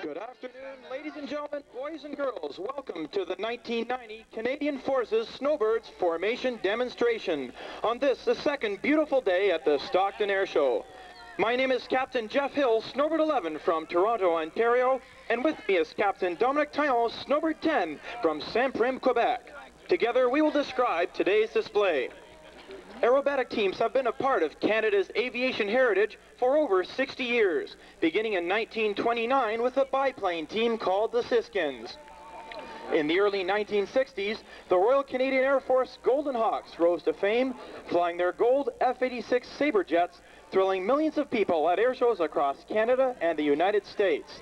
Good afternoon, ladies and gentlemen, boys and girls. Welcome to the 1990 Canadian Forces Snowbirds Formation Demonstration on this, the second beautiful day at the Stockton Air Show. My name is Captain Jeff Hill, Snowbird 11 from Toronto, Ontario, and with me is Captain Dominic Taillon, Snowbird 10 from Saint-Prime, Quebec. Together we will describe today's display. Aerobatic teams have been a part of Canada's aviation heritage for over 60 years, beginning in 1929 with a biplane team called the Siskins. In the early 1960s, the Royal Canadian Air Force Golden Hawks rose to fame, flying their gold F-86 Sabre jets, thrilling millions of people at air shows across Canada and the United States.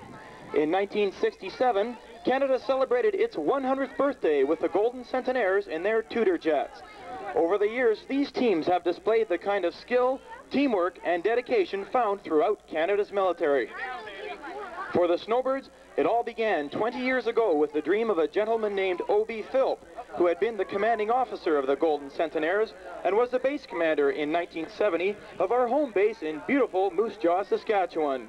In 1967, Canada celebrated its 100th birthday with the Golden Centenaires in their Tudor jets. Over the years, these teams have displayed the kind of skill, teamwork, and dedication found throughout Canada's military. For the Snowbirds, it all began 20 years ago with the dream of a gentleman named O.B. Philp, who had been the commanding officer of the Golden Centenaires and was the base commander in 1970 of our home base in beautiful Moose Jaw, Saskatchewan.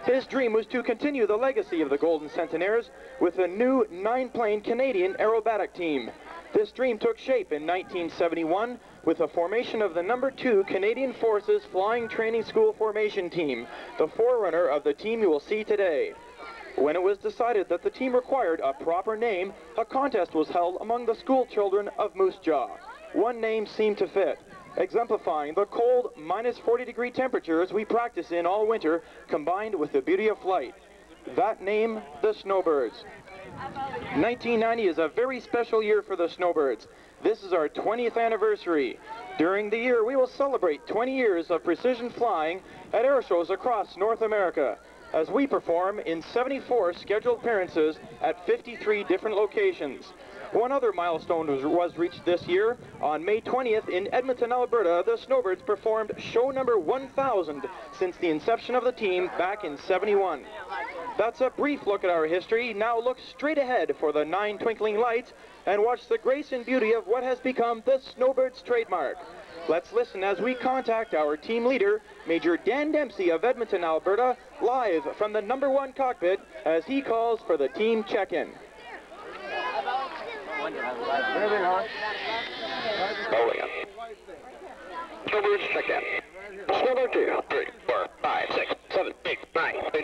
His dream was to continue the legacy of the Golden Centenaires with a new 9-plane Canadian aerobatic team. This dream took shape in 1971 with the formation of the No. 2 Canadian Forces Flying Training School Formation Team, the forerunner of the team you will see today. When it was decided that the team required a proper name, a contest was held among the school children of Moose Jaw. One name seemed to fit, exemplifying the cold, minus 40-degree temperatures we practice in all winter, combined with the beauty of flight. That name, the Snowbirds. 1990 is a very special year for the Snowbirds. This is our 20th anniversary. During the year, we will celebrate 20 years of precision flying at air shows across North America, as we perform in 74 scheduled appearances at 53 different locations. One other milestone was reached this year. On May 20th in Edmonton, Alberta, the Snowbirds performed show number 1,000 since the inception of the team back in '71. That's a brief look at our history. Now look straight ahead for the 9 twinkling lights and watch the grace and beauty of what has become the Snowbirds trademark. Let's listen as we contact our team leader, Major Dan Dempsey of Edmonton, Alberta, live from the No. 1 cockpit as he calls for the team check-in. Rolling up. Snowbirds check in. Snowbird 2, 3, 4, 5, 6, 7, 8, 9, 10.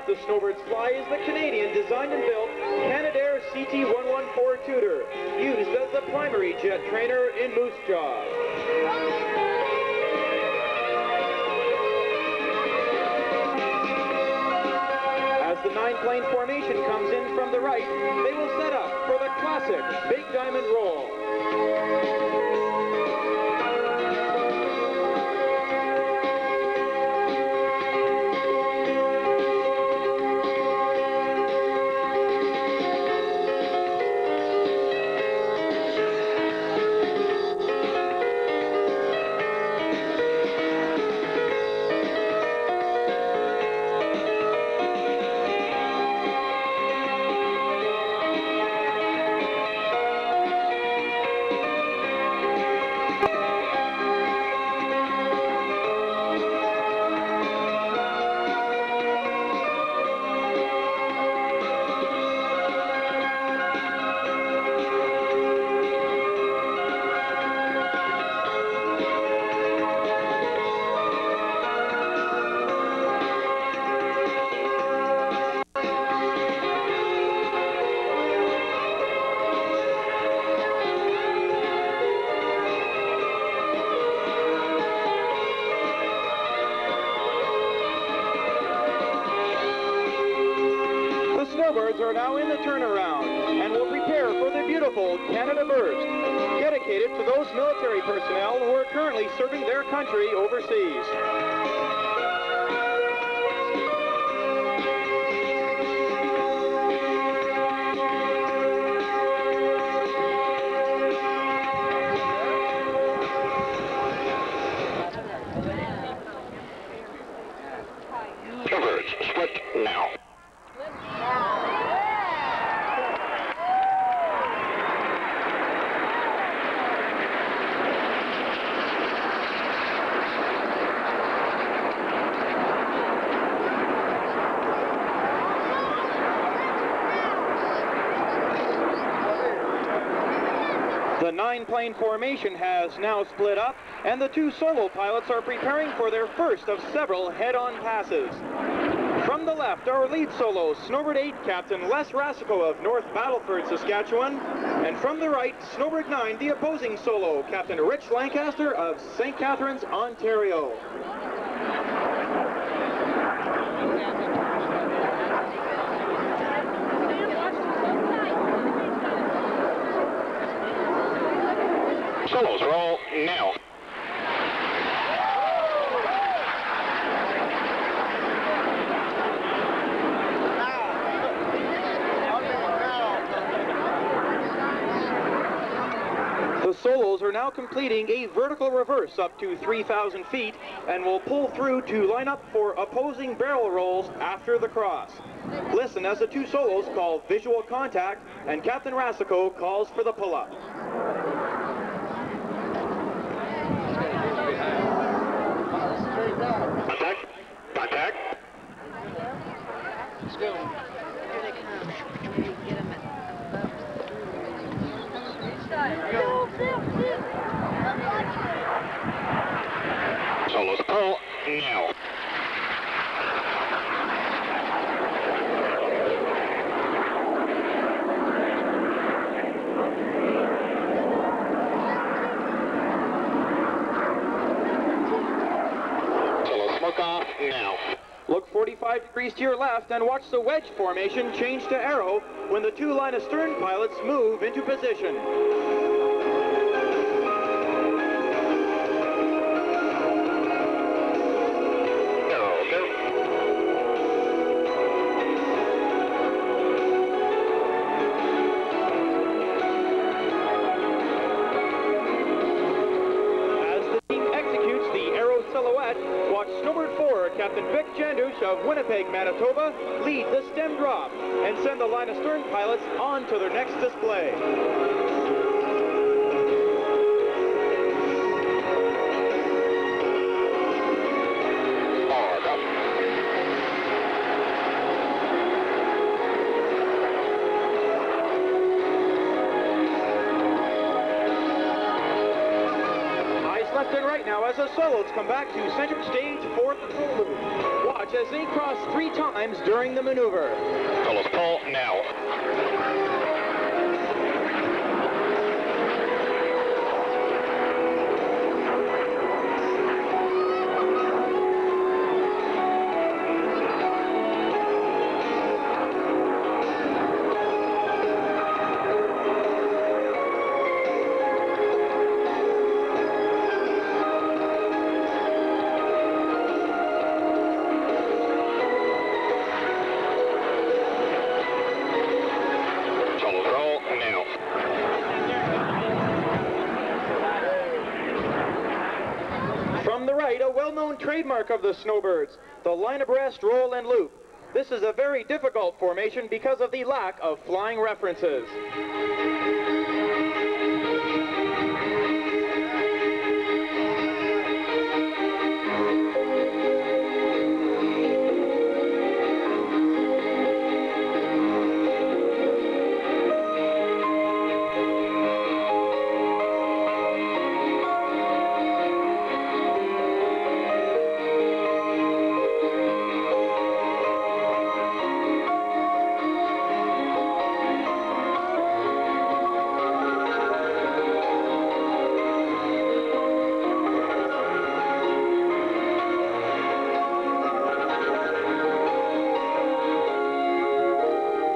the snowbirds fly is the Canadian designed and built Canadair CT-114 Tudor, used as the primary jet trainer in Moose Jaw. As the 9-plane formation comes in from the right, they will set up for the classic Big Diamond Roll. Snowbirds are now in the turnaround and will prepare for the beautiful Canada Burst, dedicated to those military personnel who are currently serving their country overseas. Snowbirds, split now. The 9-plane formation has now split up, and the 2 solo pilots are preparing for their first of several head-on passes. From the left, our lead solo, Snowbird 8 Captain Les Rassico of North Battleford, Saskatchewan. And from the right, Snowbird 9, the opposing solo, Captain Rich Lancaster of St. Catharines, Ontario. Solos roll now. The solos are now completing a vertical reverse up to 3,000 feet and will pull through to line up for opposing barrel rolls after the cross. Listen as the 2 solos call visual contact and Captain Rassico calls for the pull-up. Contact. Contact. Let's go. Here they come. Maybe get them Solos pull now. Solos smoke off now. Look 45 degrees to your left and watch the wedge formation change to arrow when the 2 line astern pilots move into position. Watch Snowbird 4, Captain Vic Jandush of Winnipeg, Manitoba, lead the stem drop and send the line astern pilots on to their next display. Left and right now as the solos come back to center stage for the control loop. Watch watch as they cross 3 times during the maneuver. Solos pull now. From the right, a well-known trademark of the Snowbirds, the line abreast, roll, and loop. This is a very difficult formation because of the lack of flying references.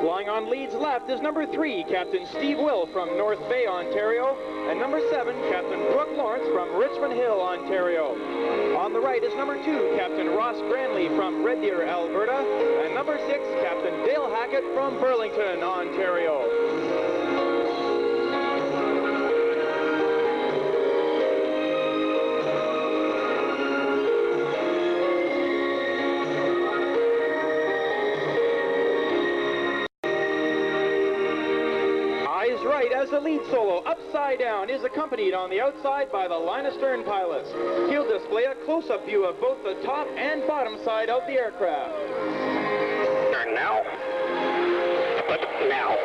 Flying on leads left is number 3, Captain Steve Will from North Bay, Ontario, and number 7, Captain Brooke Lawrence from Richmond Hill, Ontario. On the right is number 2, Captain Ross Granley from Red Deer, Alberta, and number 6, Captain Dale Hackett from Burlington, Ontario. Right as the lead solo, upside down, is accompanied on the outside by the line astern pilots. He'll display a close-up view of both the top and bottom side of the aircraft. Turn now. But now.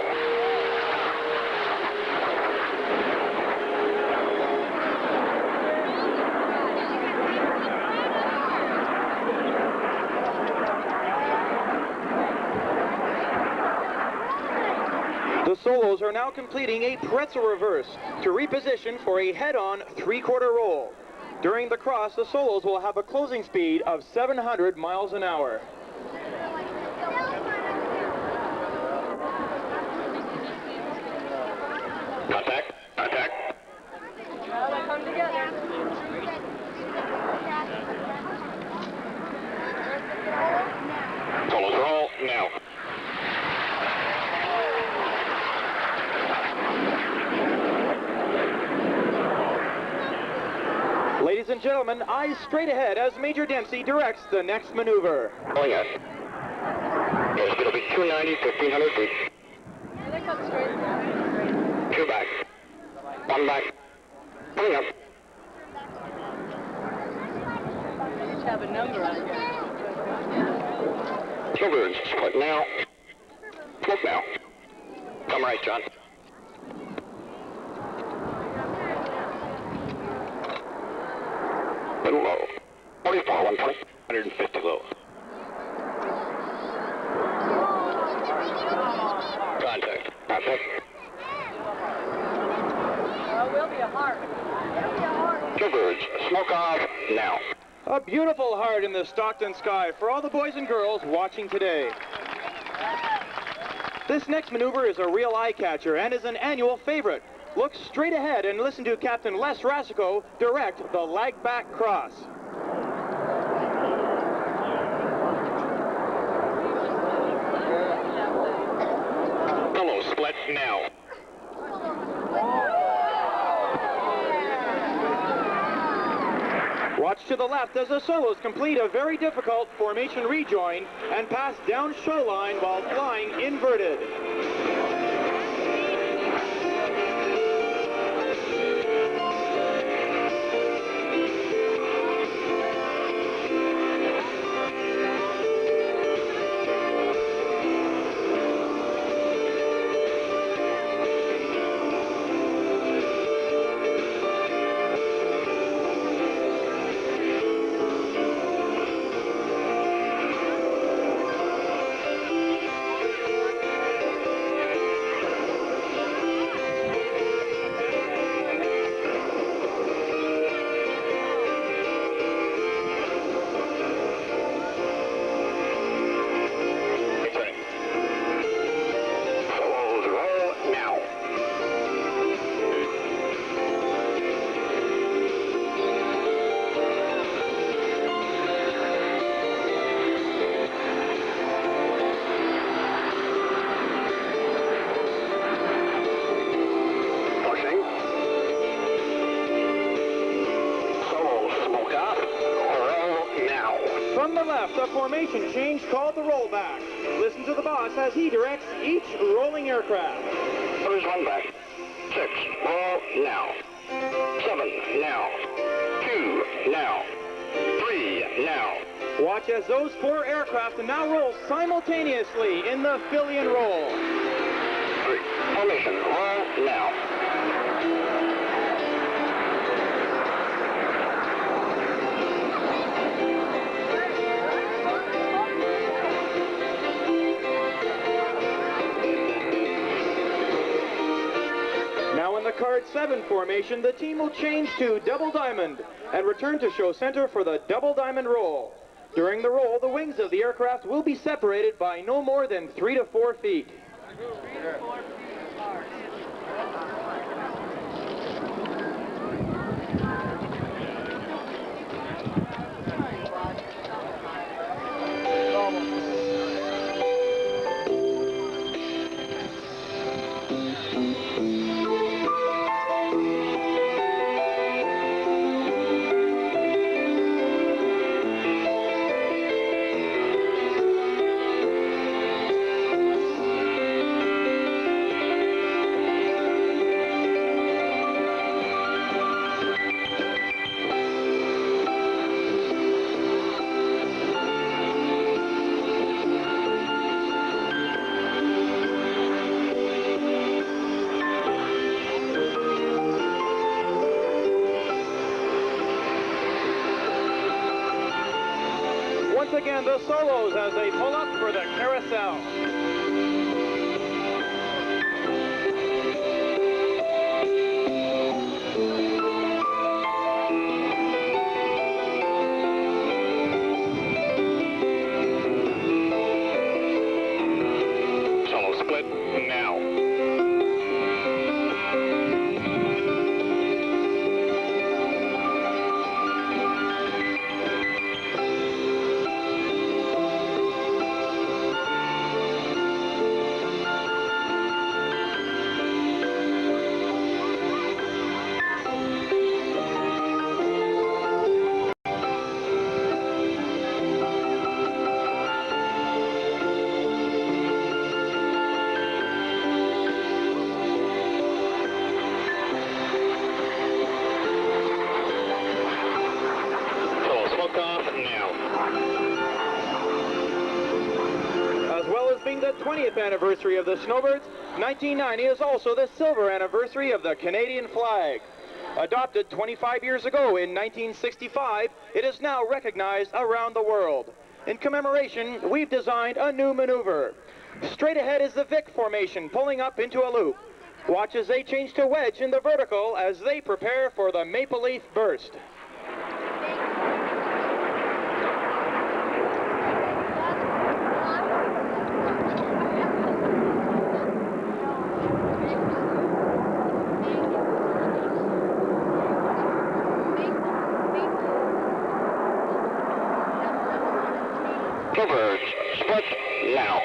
The solos are now completing a pretzel reverse to reposition for a head-on 3/4 roll. During the cross, the solos will have a closing speed of 700 miles an hour. Contact. Contact. Well, they come together. Solos roll now. Ladies and gentlemen, eyes straight ahead as Major Dempsey directs the next maneuver. Pulling us. Airspeed will be 290, 1,500 feet. Yeah, they come straight. 2 back. 1 back. Pulling up. They each have a number on here. Snowbirds, split now. Split now. Come right, John. Little low. 44, 120, 150 low. Contact. Contact. Well, we'll be a heart. We'll be a heart. Snowbirds, smoke off now. A beautiful heart in the Stockton sky for all the boys and girls watching today. This next maneuver is a real eye-catcher and is an annual favorite. Look straight ahead and listen to Captain Les Rasico direct the lag-back cross. Solo split now. Watch to the left as the solos complete a very difficult formation rejoin and pass down shoreline while flying inverted. formation change called the rollback. Listen to the boss as he directs each rolling aircraft. There's one back. 6, roll now. 7, now. 2, now. 3, now. Watch as those 4 aircraft now roll simultaneously in the fill-in roll. 3, formation, roll now. Now in the card 7 formation, the team will change to double diamond and return to show center for the double diamond roll. During the roll, the wings of the aircraft will be separated by no more than 3 to 4 feet. Once again, the solos as they pull up for the carousel. Solo split now. As well as being the 20th anniversary of the Snowbirds, 1990 is also the silver anniversary of the Canadian flag. Adopted 25 years ago in 1965, it is now recognized around the world. In commemoration, we've designed a new maneuver. Straight ahead is the Vic formation pulling up into a loop. Watch as they change to wedge in the vertical as they prepare for the maple leaf burst. Snowbirds, split now.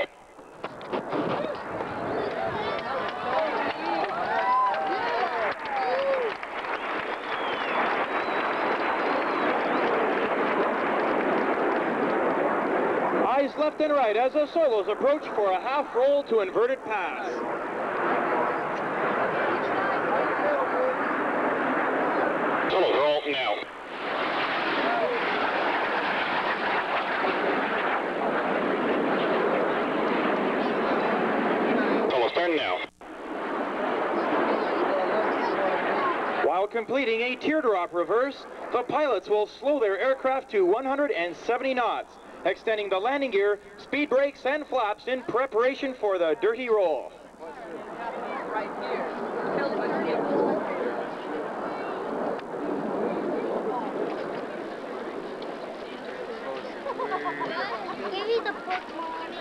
Eyes left and right as the solos approach for a half roll to inverted pass. Solos roll now. Solos turn now. While completing a teardrop reverse, the pilots will slow their aircraft to 170 knots, extending the landing gear, speed brakes, and flaps in preparation for the dirty roll. Right here. Maybe the book, Mommy.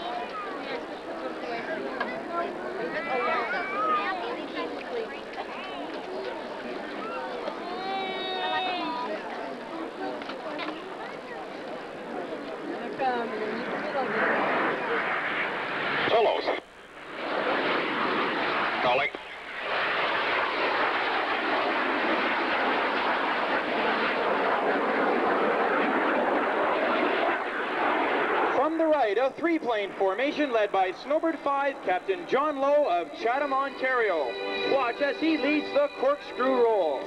Solos. Calling. the three-plane formation led by Snowbird 5 Captain John Lowe of Chatham, Ontario. Watch as he leads the corkscrew roll.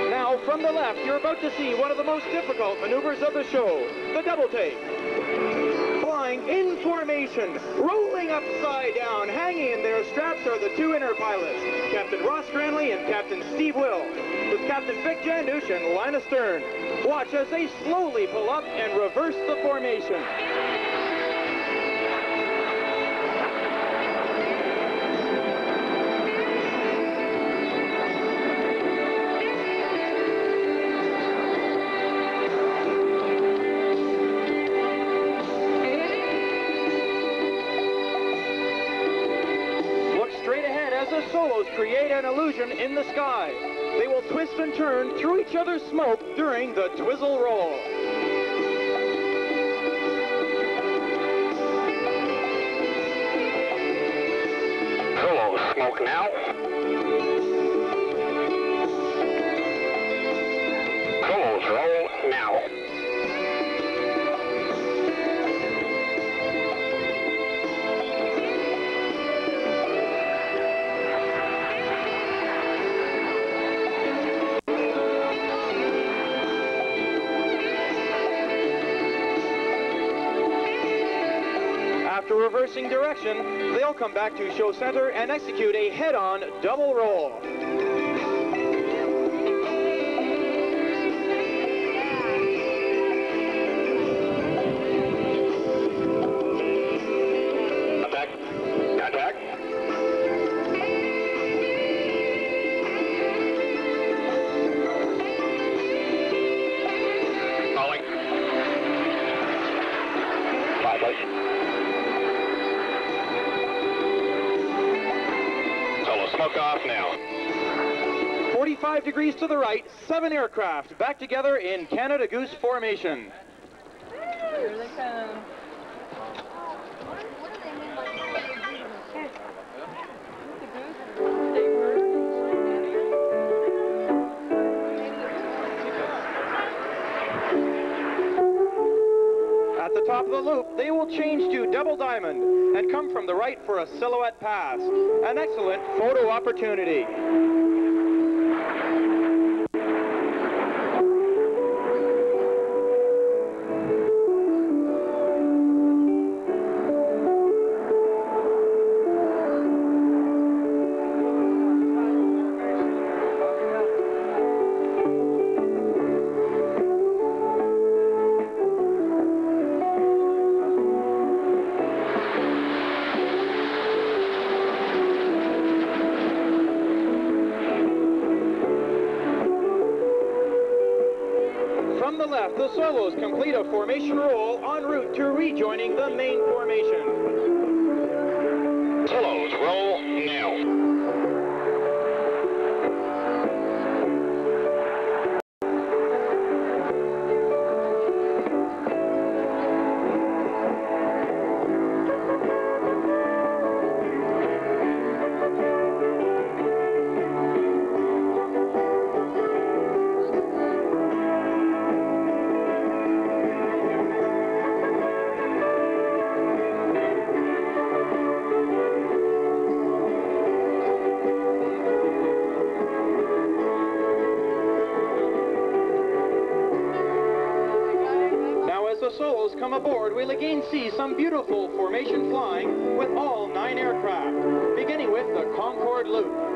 Now from the left, you're about to see one of the most difficult maneuvers of the show, the double take. Flying in formation, rolling upside down, hanging in their straps are the two inner pilots, Captain Ross Granley and Captain Steve Will, with Captain Vic Jandush and Lana Stern. Watch as they slowly pull up and reverse the formation. The solos create an illusion in the sky. They will twist and turn through each other's smoke during the twizzle roll. Solos smoke now. Solos roll now. After reversing direction, they'll come back to show center and execute a head-on double roll. Contact. Contact. Calling. Pilot. Smoke off now. 45 degrees to the right, 7 aircraft back together in Canada Goose formation. Here they come. What do they mean by At the top of the loop, they will change to double diamond and come from the right for a silhouette pass. An excellent photo opportunity. From the left, the solos complete a formation roll en route to rejoining the main formation. Solos roll now. As the solos come aboard, we'll again see some beautiful formation flying with all 9 aircraft, beginning with the Concorde loop.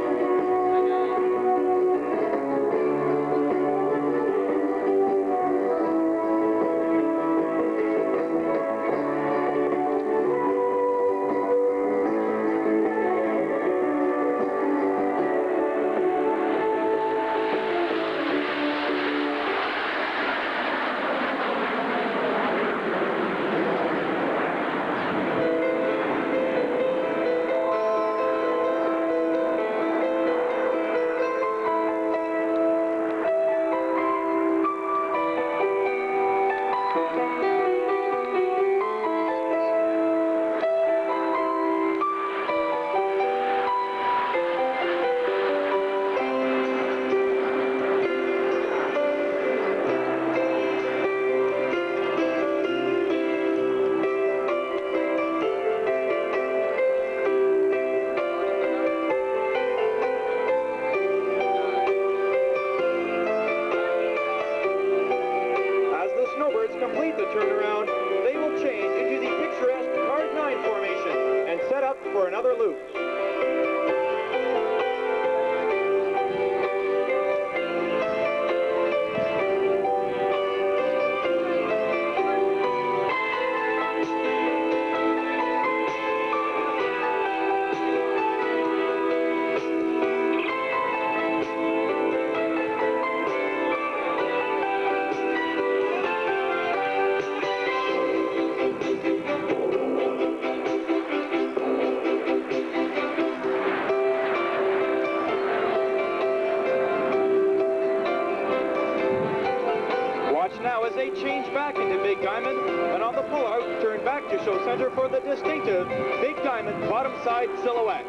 now as they change back into Big Diamond, and on the pullout, turn back to show center for the distinctive Big Diamond bottom side silhouette.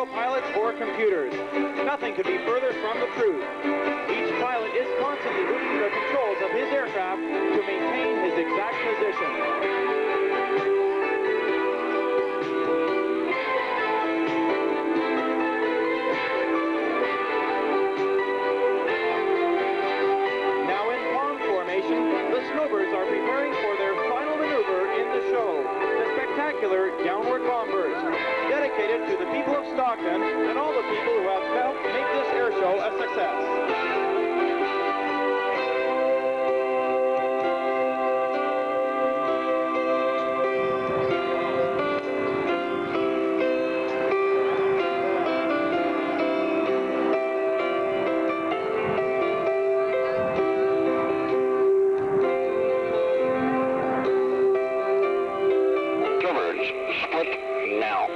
Pilots or computers. Nothing could be further from the truth. Each pilot is constantly moving the controls of his aircraft to maintain his exact position. Snowbirds are preparing for their final maneuver in the show, the spectacular downward bombers, dedicated to the people of Stockton and all the people who have helped make this air show a success. Now.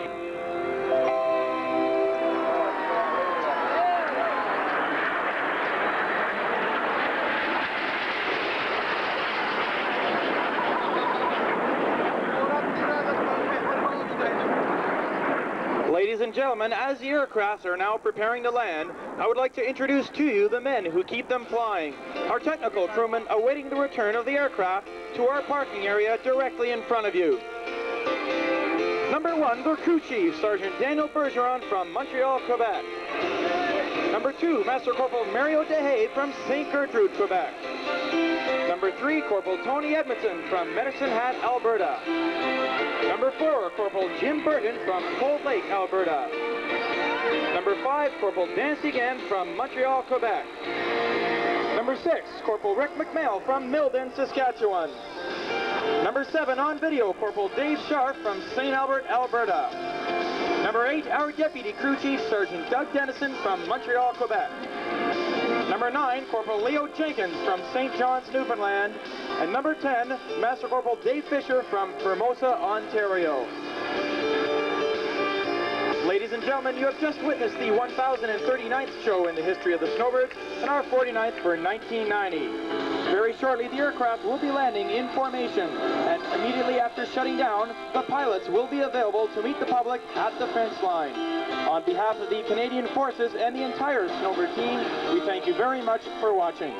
Ladies and gentlemen, as the aircrafts are now preparing to land, I would like to introduce to you the men who keep them flying. Our technical crewmen awaiting the return of the aircraft to our parking area directly in front of you. Number 1, the crew chief, Sergeant Daniel Bergeron from Montreal, Quebec. Number 2, Master Corporal Mario DeHaye from St. Gertrude, Quebec. Number 3, Corporal Tony Edmondson from Medicine Hat, Alberta. Number 4, Corporal Jim Burton from Cold Lake, Alberta. Number 5, Corporal Dan Segan from Montreal, Quebec. Number 6, Corporal Rick McMail from Milden, Saskatchewan. Number 7, on video, Corporal Dave Sharp from St. Albert, Alberta. Number 8, our Deputy Crew Chief, Sergeant Doug Dennison from Montreal, Quebec. Number 9, Corporal Leo Jenkins from St. John's, Newfoundland. And number 10, Master Corporal Dave Fisher from Formosa, Ontario. Ladies and gentlemen, you have just witnessed the 1039th show in the history of the Snowbirds and our 49th for 1990. Very shortly, the aircraft will be landing in formation, and immediately after shutting down, the pilots will be available to meet the public at the fence line. On behalf of the Canadian Forces and the entire Snowbird team, we thank you very much for watching.